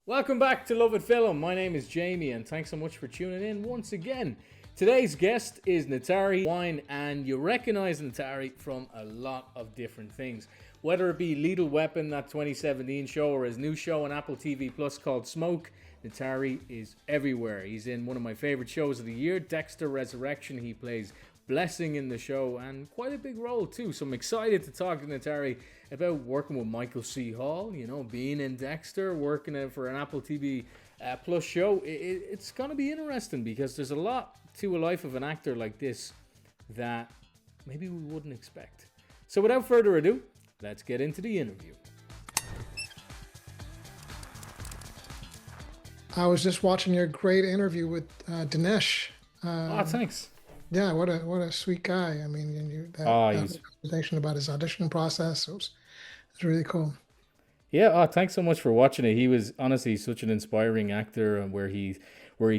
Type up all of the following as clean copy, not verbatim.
Welcome back to Lovett Film. My name is Jamie, and thanks so much for tuning in once again. Today's guest is Ntare Mwine, and you recognize Ntare from a lot of different things. Whether it be Lethal Weapon, that 2017 show, or his new show on Apple TV Plus called Smoke, Ntare is everywhere. He's in one of my favorite shows of the year, Dexter Resurrection. He plays Blessing in the show, and quite a big role too. So I'm excited to talk to Ntare about working with Michael C. Hall, being in Dexter, working for an Apple TV Plus show. It's going to be interesting because there's a lot to a life of an actor like this that maybe we wouldn't expect. So without further ado, let's get into the interview. I was just watching your great interview with Dinesh. Oh, thanks. Yeah, what a sweet guy. I mean, and Oh, that conversation about his audition process it was really cool. Yeah, thanks so much for watching it. He was honestly such an inspiring actor, and where he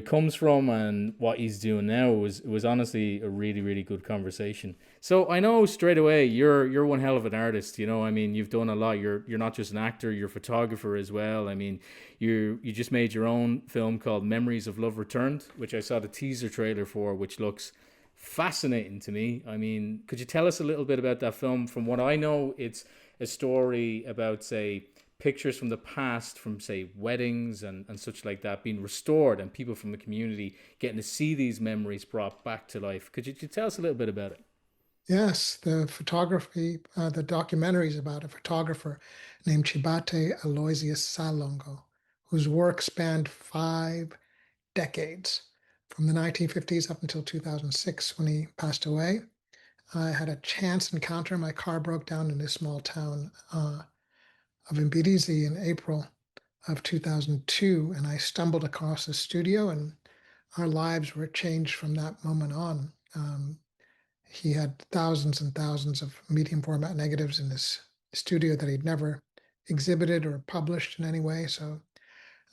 comes from and what he's doing now was honestly a really good conversation. So I know straight away you're one hell of an artist. I mean, you've done a lot. You're not just an actor, you're a photographer as well. I mean, you just made your own film called Memories of Love Returned, which I saw the teaser trailer for, which looks fascinating to me. I mean, could you tell us a little bit about that film? From what I know, it's a story about, say, pictures from the past, from, say, weddings and such like that, being restored, and people from the community getting to see these memories brought back to life. Could you tell us a little bit about it? Yes, the photography, the documentary is about a photographer named Chibate Aloysius Salongo, whose work spanned 5 decades, from the 1950s up until 2006 when he passed away. I had a chance encounter. My car broke down in this small town of Mbirizi in April of 2002, and I stumbled across the studio, and our lives were changed from that moment on. He had thousands and thousands of medium format negatives in this studio that he'd never exhibited or published in any way. So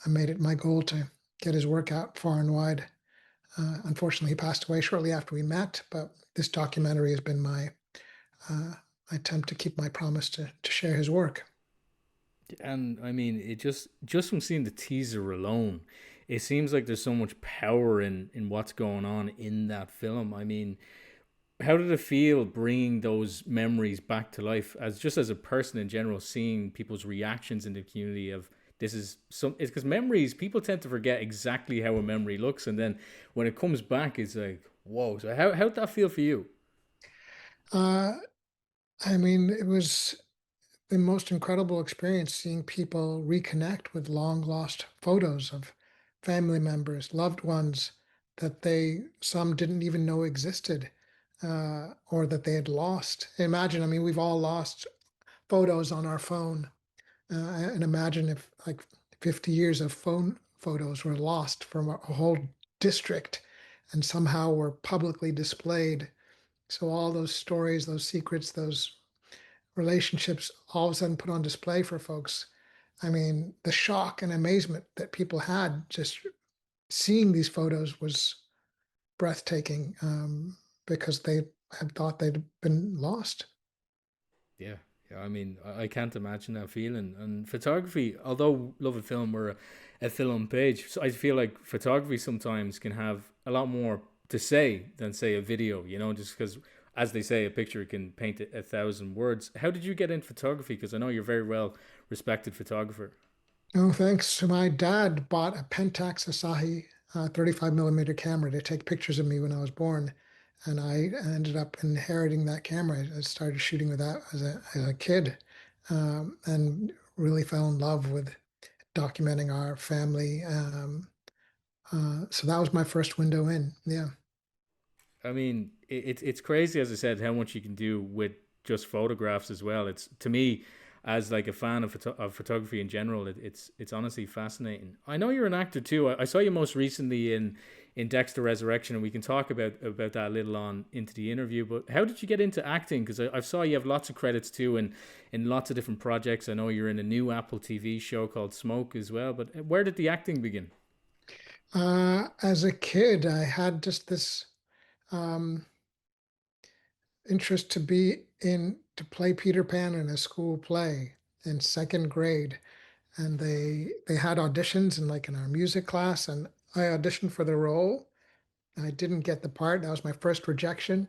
I made it my goal to get his work out far and wide. Unfortunately, he passed away shortly after we met, but this documentary has been my uh, attempt to keep my promise to share his work. And I mean, it just from seeing the teaser alone, it seems like there's so much power in what's going on in that film. I mean, how did it feel bringing those memories back to life, as just as a person in general, seeing people's reactions in the community of this is some, it's because memories, people tend to forget exactly how a memory looks, and then when it comes back it's like, whoa. So how'd that feel for you? Uh, I mean, it was the most incredible experience seeing people reconnect with long lost photos of family members, loved ones that some didn't even know existed, or that they had lost. Imagine, I mean, we've all lost photos on our phone. And imagine if like 50 years of phone photos were lost from a whole district and somehow were publicly displayed. So all those stories, those secrets, those relationships all of a sudden put on display for folks. I mean, the shock and amazement that people had just seeing these photos was breathtaking, because they had thought they'd been lost. Yeah, yeah. I mean, I can't imagine that feeling. And photography, although Love and Film were a film page, so I feel like photography sometimes can have a lot more to say than, say, a video. Just because, as they say, a picture can paint a thousand words. How did you get into photography? Because I know you're a very well respected photographer. Oh, thanks to my dad bought a Pentax Asahi 35 millimeter camera to take pictures of me when I was born. And I ended up inheriting that camera. I started shooting with that as a kid, and really fell in love with documenting our family. So that was my first window in. Yeah. I mean, it's crazy, as I said, how much you can do with just photographs as well. It's, to me, as like a fan of photography in general, it's honestly fascinating. I know you're an actor too. I saw you most recently in Dexter Resurrection, and we can talk about that a little on into the interview. But how did you get into acting? Because I saw you have lots of credits too, and in lots of different projects. I know you're in a new Apple TV show called Smoke as well. But where did the acting begin? As a kid, I had just this um, interest to play Peter Pan in a school play in second grade. and they had auditions in like in our music class, and I auditioned for the role. I didn't get the part. That was my first rejection.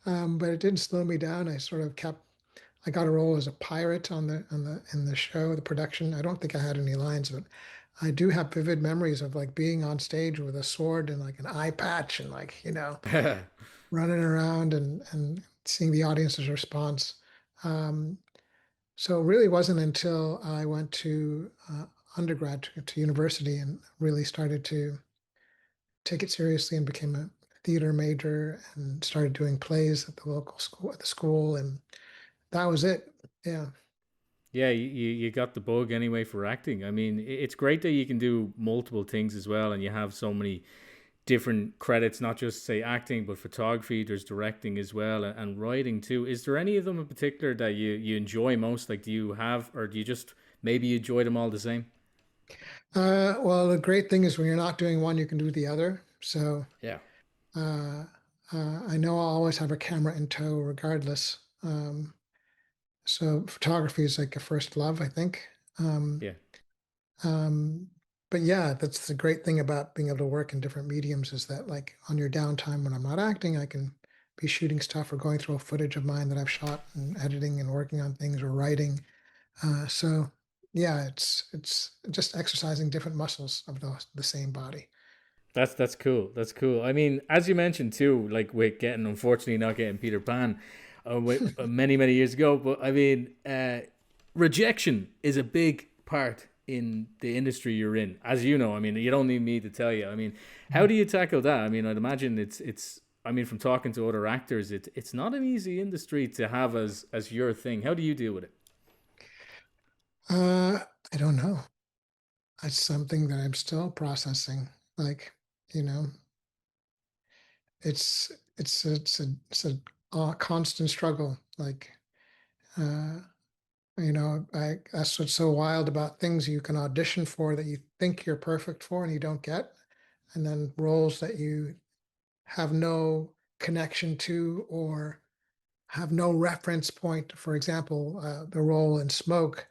But it didn't slow me down. I sort of kept. I got a role as a pirate on the in the show, the production. I don't think I had any lines, but I do have vivid memories of like being on stage with a sword and like an eye patch and like, running around and seeing the audience's response. Um, so it really wasn't until I went to undergrad to university and really started to take it seriously and became a theater major and started doing plays at the local school at the school, and that was it. Yeah. Yeah, you got the bug anyway for acting. I mean, it's great that you can do multiple things as well, and you have so many different credits, not just say acting, but photography. There's directing as well, and writing too. Is there any of them in particular that you enjoy most? Like, do you have, or do you just maybe you enjoy them all the same? Well, the great thing is when you're not doing one, you can do the other. So Yeah, uh, I know I'll always have a camera in tow regardless. So photography is like a first love, I think. Um, yeah. um, but yeah, that's the great thing about being able to work in different mediums is that like on your downtime when I'm not acting, I can be shooting stuff or going through a footage of mine that I've shot and editing and working on things or writing. So yeah, it's just exercising different muscles of the same body. That's cool. That's cool. I mean, as you mentioned too, like with getting unfortunately not getting Peter Pan, many years ago. But I mean, rejection is a big part in the industry you're in, as you know. I mean, you don't need me to tell you. I mean, how do you tackle that? I mean, I'd imagine it's. I mean, from talking to other actors, it's not an easy industry to have as your thing. How do you deal with it? Uh, I don't know. It's something that I'm still processing. Like, you know, it's it's a constant struggle. Like, uh, that's what's so wild about things you can audition for that you think you're perfect for and you don't get, and then roles that you have no connection to or have no reference point. For example, the role in Smoke,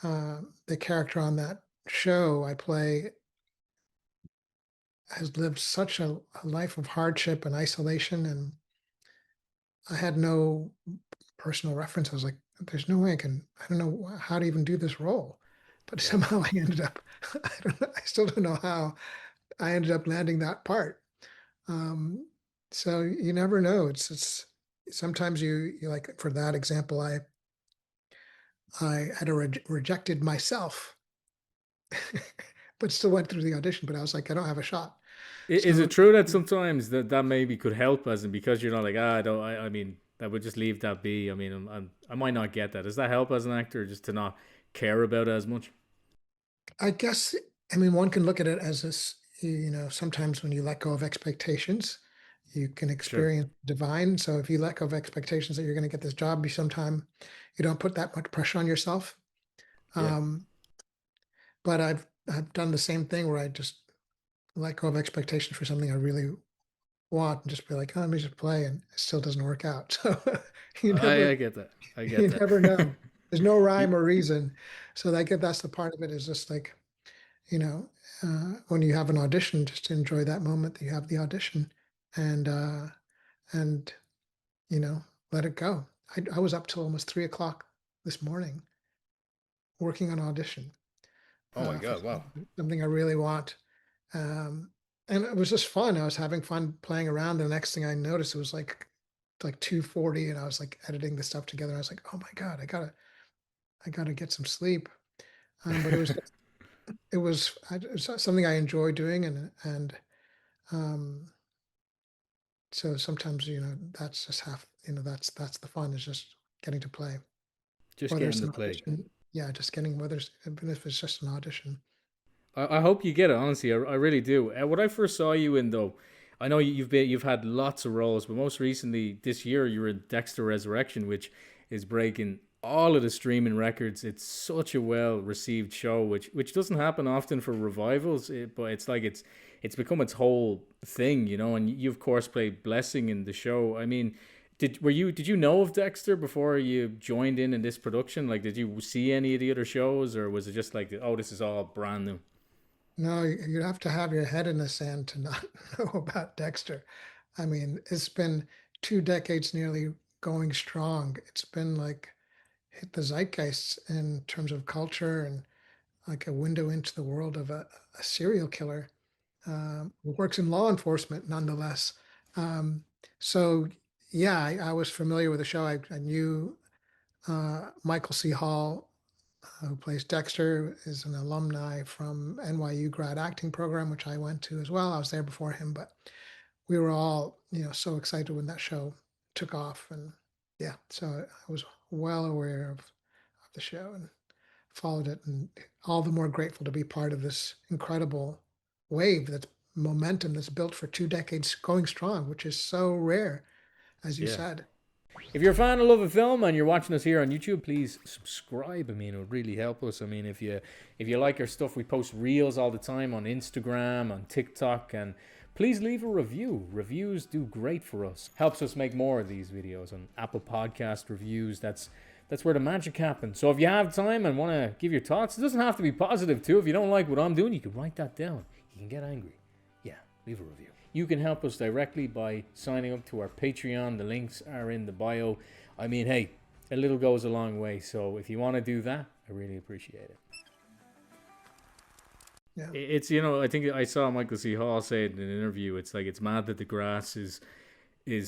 the character on that show I play has lived such a life of hardship and isolation, and I had no personal reference. I was like, "There's no way I don't know how to even do this role," but Yeah. somehow I ended up. I don't know. I still don't know how I ended up landing that part. Um, so you never know. It's sometimes you like for that example, I had rejected myself, but still went through the audition. But I was like, I don't have a shot. Is it So true that sometimes that maybe could help us, and because you're not like I don't, I mean, that would just leave that be. I mean, I might not get that. Does that help as an actor just to not care about it as much? I guess, I mean, one can look at it as this, sometimes when you let go of expectations, you can Sure. experience divine. So if you let go of expectations that you're going to get this job, you don't put that much pressure on yourself. Yeah. Um, but I've done the same thing where I just let go of expectations for something I really want and just be like, oh, let me just play, and it still doesn't work out. So you never I get that. I get you that. never know. There's no You- rhyme or reason. So that's the part of it is just like you know, when you have an audition, just enjoy that moment that you have the audition and, you know, let it go. I was up till almost 3 o'clock this morning working on audition oh my for god! Wow. something I really want. Um, and it was just fun. I was having fun playing around. The next thing I noticed, it was like 2:40 and I was like editing the stuff together. I was like, oh my God, I gotta get some sleep. But it was something I enjoy doing and so sometimes, that's just that's the fun is just getting to play. Just Whether getting it's to an play. audition, yeah, just getting whether it's even if it's just an audition. I hope you get it. Honestly, I really do. What I first saw you in though, I know you've had lots of roles, but most recently this year you were in Dexter Resurrection, which is breaking all of the streaming records. It's such a well received show, which doesn't happen often for revivals, but it's like it's become its whole thing, you know. And you of course played Blessing in the show. I mean, Did you know of Dexter before you joined in this production? Like, did you see any of the other shows, or was it just like, oh, this is all brand new? No, you'd have to have your head in the sand to not know about Dexter. I mean, it's been 2 decades nearly going strong. It's been like hit the zeitgeist in terms of culture and like a window into the world of a serial killer who works in law enforcement nonetheless. Um, so, yeah, I was familiar with the show. I knew Michael C. Hall, who plays Dexter, is an alumni from NYU grad acting program, which I went to as well. I was there before him, but we were all, so excited when that show took off. And yeah, so I was well aware of the show and followed it, and all the more grateful to be part of this incredible wave that's momentum that's built for 2 decades going strong, which is so rare, as you Yeah. said. If you're a fan of Love a Film and you're watching us here on YouTube, please subscribe. I mean, it would really help us. I mean, if you like our stuff, we post reels all the time on Instagram, on TikTok, and please leave a review. Reviews do great for us. Helps us make more of these videos on Apple Podcast reviews. That's where the magic happens. So if you have time and want to give your thoughts, it doesn't have to be positive too. If you don't like what I'm doing, you can write that down. You can get angry. Yeah, leave a review. You can help us directly by signing up to our Patreon. The links are in the bio. I mean, hey, a little goes a long way. So if you want to do that, I really appreciate it. Yeah. It's, I think I saw Michael C. Hall say it in an interview. It's like, it's mad that the grass is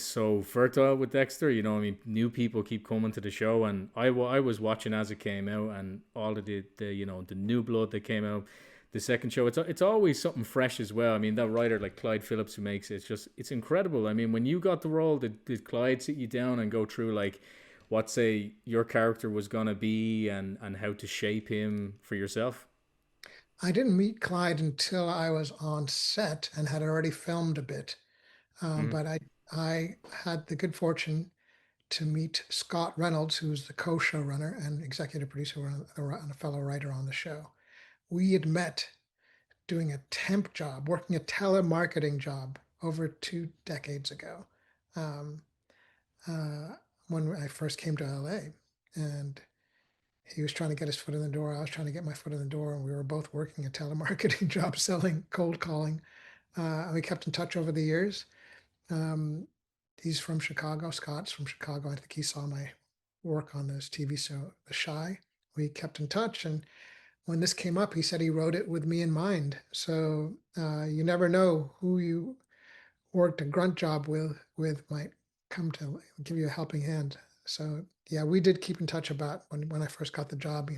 so fertile with Dexter. I mean, new people keep coming to the show, and I was watching as it came out, and all of the new blood that came out. The second show, it's always something fresh as well. I mean, that writer like Clyde Phillips who makes it, it's incredible. I mean, when you got the role, did Clyde sit you down and go through like what say your character was gonna be and how to shape him for yourself? I didn't meet Clyde until I was on set and had already filmed a bit. Mm, But I had the good fortune to meet Scott Reynolds, who's the co-showrunner and executive producer and a fellow writer on the show. We had met doing a temp job, working a telemarketing job over 2 decades ago, um, uh, when I first came to LA. And he was trying to get his foot in the door. I was trying to get my foot in the door, and we were both working a telemarketing job, selling cold calling. And we kept in touch over the years. Um, he's from Chicago. Scott's from Chicago. I think he saw my work on this TV show, The Shy. We kept in touch, and when this came up, he said he wrote it with me in mind. So you never know who you worked a grunt job with might come to give you a helping hand. So yeah, we did keep in touch about when I first got the job. We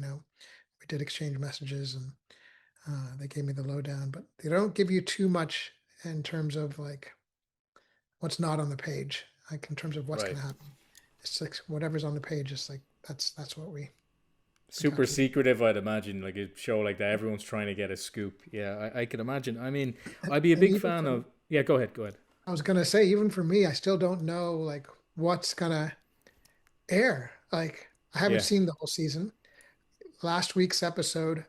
did exchange messages, and they gave me the lowdown. But they don't give you too much in terms of like what's not on the page, like in terms of what's right. going to happen. It's like whatever's on the page is like that's what we got Super to. secretive, I'd imagine. Like a show like that, everyone's trying to get a scoop. Yeah, I can imagine. I mean, I'd be a And big even fan for of. Yeah, go ahead. Go ahead. I was gonna say, even for me, I still don't know like what's gonna air. Like I haven't Yeah. seen the whole season. Last week's episode,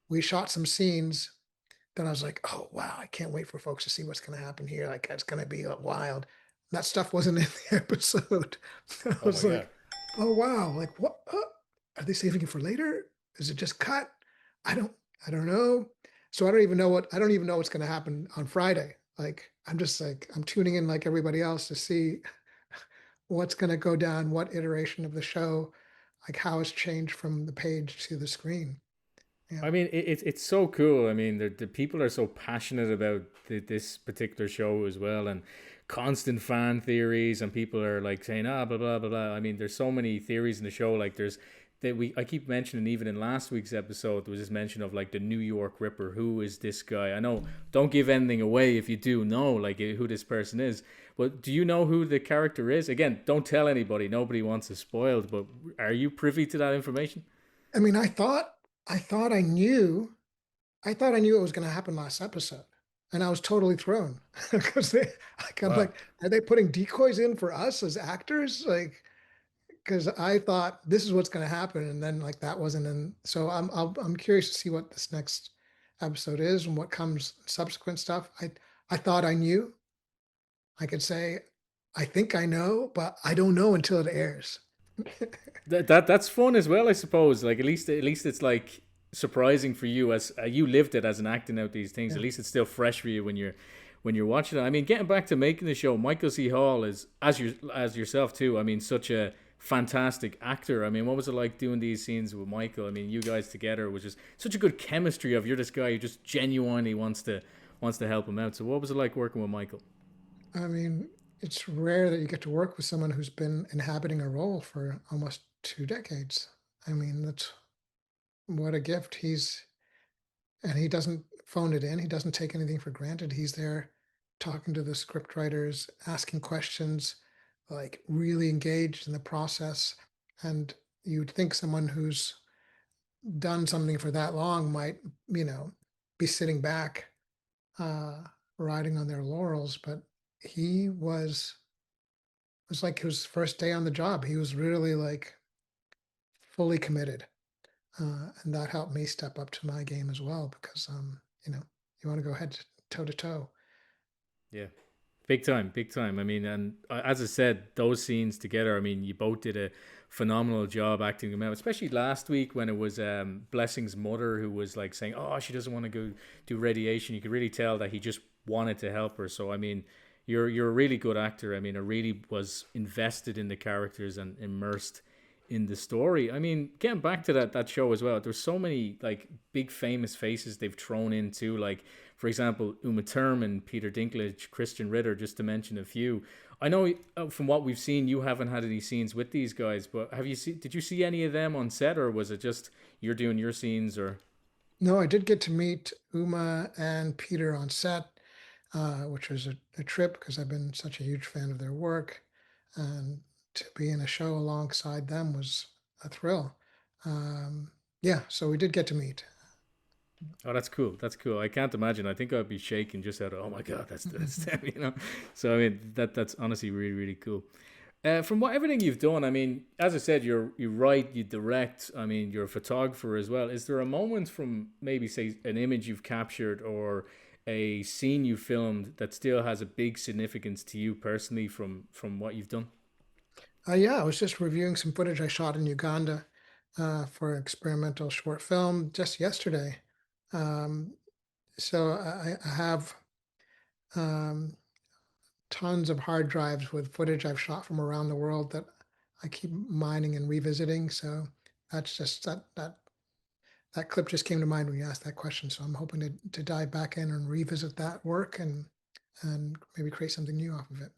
we shot some scenes that I was like, oh wow, I can't wait for folks to see what's gonna happen here. Like it's gonna be wild. That stuff wasn't in the episode. I Oh my was god. like, oh wow, like what are they saving it for later? Is it just cut? I don't I don't know. So I don't even know what's gonna happen on Friday. Like I'm just like I'm tuning in like everybody else to see what's going to go down, what iteration of the show, like how it's changed from the page to the screen. Yeah. I mean, it's so cool. I mean, the people are so passionate about this particular show as well, and constant fan theories, and people are like saying, blah blah blah blah. I mean, there's so many theories in the show. Like there's that we I keep mentioning, even in last week's episode, there was this mention of like the New York Ripper. Who is this guy? I know, don't give anything away if you do know like who this person is. But do you know who the character is? Again, don't tell anybody. Nobody wants it spoiled. But are you privy to that information? I mean, I thought I thought I knew it was going to happen last episode. And I was totally thrown because I'm Wow. like, are they putting decoys in for us as actors? Like, because I thought this is what's going to happen, and then like that wasn't in. So I'm curious to see what this next episode is and what comes subsequent stuff. I thought I knew. I could say I think I know, but I don't know until it airs. That's fun as well, I suppose. Like at least it's like surprising for you as you lived it as an acting out these things. Yeah. At least it's still fresh for you when you're watching it. I mean, getting back to making the show, Michael C. Hall is as yourself too. I mean, such a fantastic actor. I mean, what was it like doing these scenes with Michael? I mean, you guys together was just such a good chemistry of you're this guy who just genuinely wants to help him out. So what was it like working with Michael? I mean, it's rare that you get to work with someone who's been inhabiting a role for almost 2 decades. I mean, that's what a gift. And he doesn't phone it in. He doesn't take anything for granted. He's there talking to the script writers, asking questions, like really engaged in the process. And you'd think someone who's done something for that long might, you know, be sitting back, uh, riding on their laurels, but he was it was like his first day on the job. He was really like fully committed. And that helped me step up to my game as well because, you know, you want to go head toe to toe. Yeah. Big time, big time. I mean, and as I said, those scenes together, I mean, you both did a phenomenal job acting them out, especially last week when it was Blessing's mother who was like saying, oh, she doesn't want to go do radiation. You could really tell that he just wanted to help her. So, I mean, you're a really good actor. I mean, I really was invested in the characters and immersed in the story. I mean, getting back to that show as well, there's so many like big famous faces they've thrown into, like for example, Uma Thurman, Peter Dinklage, Christian Ritter, just to mention a few. I know from what we've seen, you haven't had any scenes with these guys, but have you seen? Did you see any of them on set, or was it just you're doing your scenes? Or No, I did get to meet Uma and Peter on set, which was a trip because I've been such a huge fan of their work. And to be in a show alongside them was a thrill. Yeah, so we did get to meet. oh, that's cool. That's cool. I can't imagine. I think I'd be shaking just out of oh my god, that's them, you know. So I mean, that's honestly really really cool. From what everything you've done, I mean, as I said, you write, you direct. I mean, you're a photographer as well. Is there a moment from maybe say an image you've captured or a scene you filmed that still has a big significance to you personally from what you've done? Yeah, I was just reviewing some footage I shot in Uganda for an experimental short film just yesterday. Um, so I have um, tons of hard drives with footage I've shot from around the world that I keep mining and revisiting. So that's just that clip just came to mind when you asked that question. So I'm hoping to dive back in and revisit that work and maybe create something new off of it.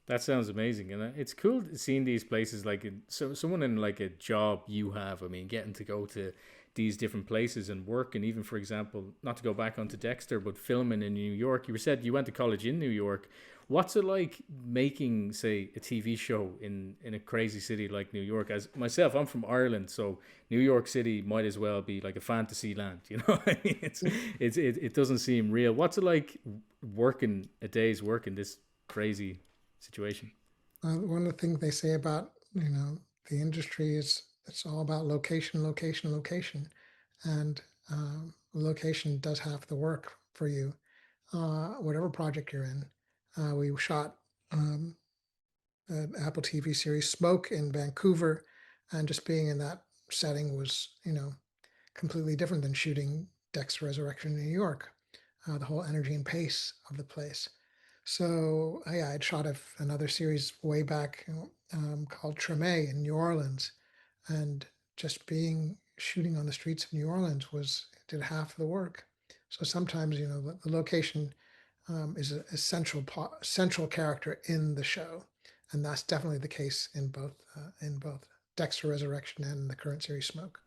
That sounds amazing, and it's cool seeing these places like so someone in like a job you have. I mean, getting to go to these different places and work, and even for example, not to go back onto Dexter, but filming in New York. You said you went to college in New York. What's it like making, say, a TV show in a crazy city like New York? As myself, I'm from Ireland, so New York City might as well be like a fantasy land. You know, I mean, it doesn't seem real. What's it like working a day's work in this crazy situation? One of the things they say about, the industry is it's all about location, location, location, and location does half the work for you. Whatever project you're in, we shot um, an Apple TV series Smoke in Vancouver, and just being in that setting was, completely different than shooting Dexter Resurrection in New York. The whole energy and pace of the place. So yeah, I'd shot another series way back called Treme in New Orleans, and just being shooting on the streets of New Orleans was did half the work. So sometimes the location is a central character in the show, and that's definitely the case in both Dexter Resurrection and the current series Smoke.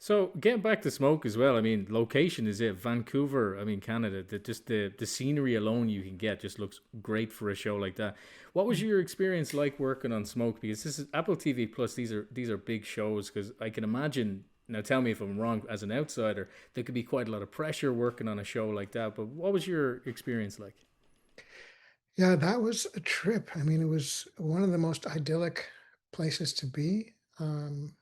So getting back to Smoke as well, I mean, location is it Vancouver? I mean, Canada. Just the scenery alone you can get just looks great for a show like that. What was your experience like working on Smoke? Because this is Apple TV Plus. These are big shows. Because I can imagine. Now, tell me if I'm wrong. As an outsider, there could be quite a lot of pressure working on a show like that. But what was your experience like? Yeah, that was a trip. I mean, it was one of the most idyllic places to be. And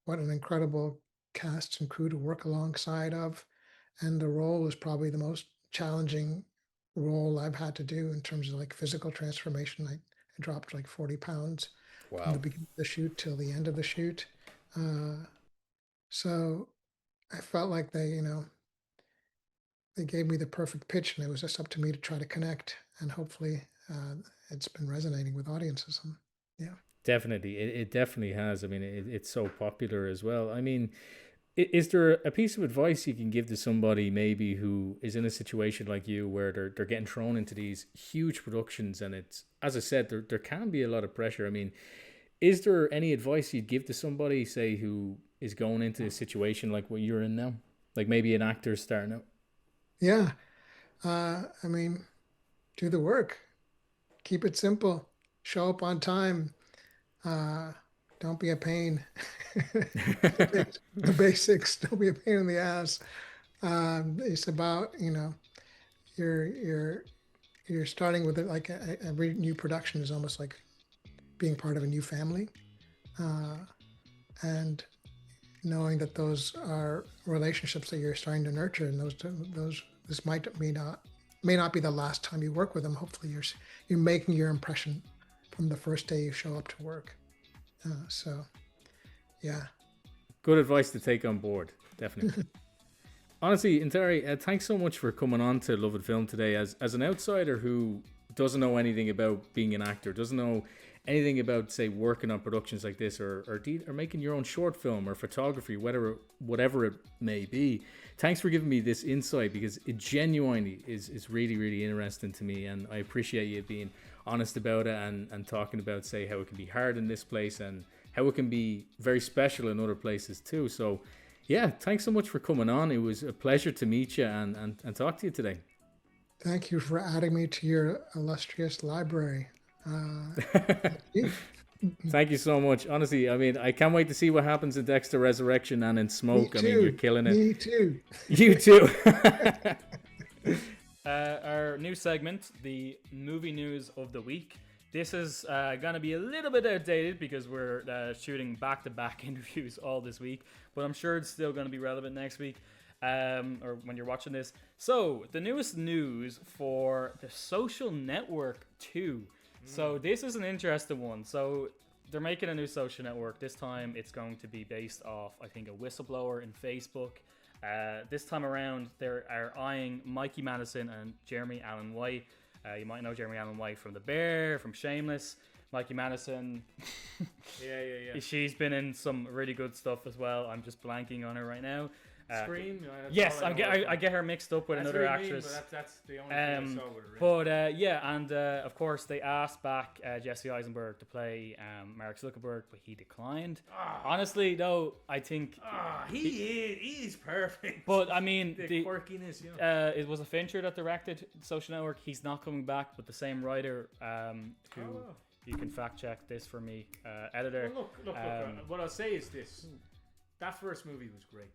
what an incredible cast and crew to work alongside of. And the role was probably the most challenging role I've had to do in terms of like physical transformation. I dropped like 40 pounds from the Wow. beginning of the shoot till the end of the shoot. Uh, so I felt like they gave me the perfect pitch, and it was just up to me to try to connect, and hopefully it's been resonating with audiences. And yeah. Definitely, it definitely has. I mean, it's so popular as well. I mean, is there a piece of advice you can give to somebody maybe who is in a situation like you where they're getting thrown into these huge productions, and it's, as I said, there can be a lot of pressure. I mean, is there any advice you'd give to somebody, say, who is going into a situation like what you're in now, like maybe an actor starting out? Yeah. I mean, do the work, keep it simple, show up on time, uh, don't be a pain. The basics, don't be a pain in the ass. It's about, you're you're you're starting with it like every new production is almost like being part of a new family, uh, and knowing that those are relationships that you're starting to nurture, and those this may not be the last time you work with them. Hopefully, you're making your impression from the first day you show up to work. So yeah, Good advice to take on board, definitely. Honestly, Ntare, thanks so much for coming on to Lovett Film today. As an outsider who doesn't know anything about being an actor, doesn't know anything about, say, working on productions like this, or making your own short film or photography, whatever it may be. Thanks for giving me this insight, because it genuinely is really, really interesting to me, and I appreciate you being honest about it, and talking about, say, how it can be hard in this place and how it can be very special in other places too. So yeah, thanks so much for coming on. It was a pleasure to meet you and talk to you today. thank you for adding me to your illustrious library. Thank you. Thank you so much. Honestly, I mean, I can't wait to see what happens in Dexter Resurrection and in Me Smoke. I mean, you're too. killing it. Me too. You too. Our new segment, the movie news of the week. This is going to be a little bit outdated because we're shooting back-to-back interviews all this week, but I'm sure it's still going to be relevant next week, or when you're watching this. So, the newest news for The Social Network 2. So, this is an interesting one. So, they're making a new social network. This time, it's going to be based off, I think, a whistleblower in Facebook. This time around, they are eyeing Mikey Madison and Jeremy Allen White. You might know Jeremy Allen White from The Bear, from Shameless. Mikey Madison, Yeah. she's been in some really good stuff as well. I'm just blanking on her right now. Scream. Yes, I get her mixed up with another actress. But that's the only thing I saw with her. But yeah, and of course they asked back Jesse Eisenberg to play Mark Zuckerberg, but he declined. Honestly, though, I think he's perfect. But I mean, the quirkiness, you know. it was a Fincher that directed Social Network. He's not coming back, but the same writer who you can fact check this for me, editor. Well, look. What I'll say is this: that first movie was great.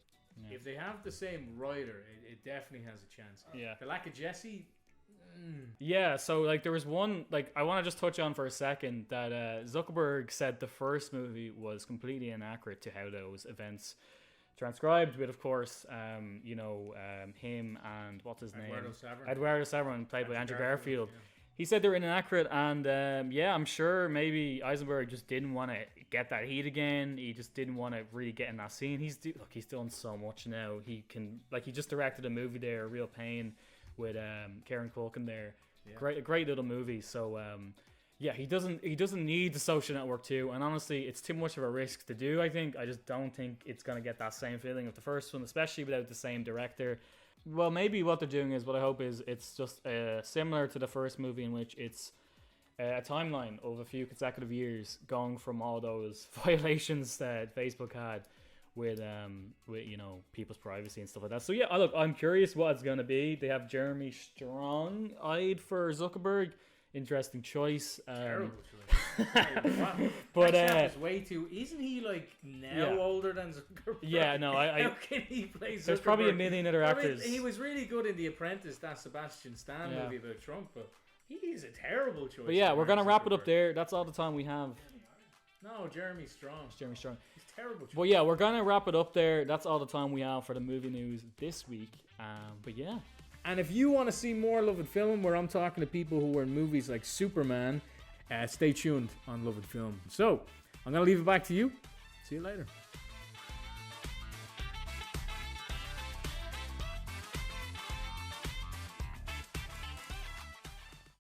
Yeah. If they have the same writer, it definitely has a chance. Yeah. The lack of Jesse. Yeah, so like there was one, like I want to just touch on for a second that Zuckerberg said the first movie was completely inaccurate to how those events transcribed, with of course him and what's his name, Eduardo Saverin, played by Andrew Garfield. Yeah. He said they were inaccurate, and I'm sure maybe Eisenberg just didn't want to get that heat again. He just didn't want to really get in that scene. He's done so much now. He just directed a movie there, Real Pain, with Kieran Culkin there. Yeah. Great little movie. So he doesn't need the Social Network 2, and honestly, it's too much of a risk to do. I just don't think it's gonna get that same feeling of the first one, especially without the same director. Well, maybe what they're doing is, what I hope is, it's just similar to the first movie, in which it's a timeline of a few consecutive years going from all those violations that Facebook had with people's privacy and stuff like that. So yeah, look, I'm curious what it's gonna be. They have Jeremy Strong eyed for Zuckerberg. Interesting choice. Terrible choice. But is way too. Isn't he like now older than Zuckerberg? Yeah, no. How can he play Zuckerberg? There's probably a million other actors. He was really good in The Apprentice, that Sebastian Stan movie about Trump, but he is a terrible choice. But yeah, we're gonna wrap it up there. That's all the time we have. No, Jeremy Strong. It's Jeremy Strong. He's terrible choice. But yeah, we're gonna wrap it up there. That's all the time we have for the movie news this week. But yeah, And if you want to see more Lovett Film, where I'm talking to people who were in movies like Superman, stay tuned on Lovett Film. So, I'm going to leave it back to you. See you later.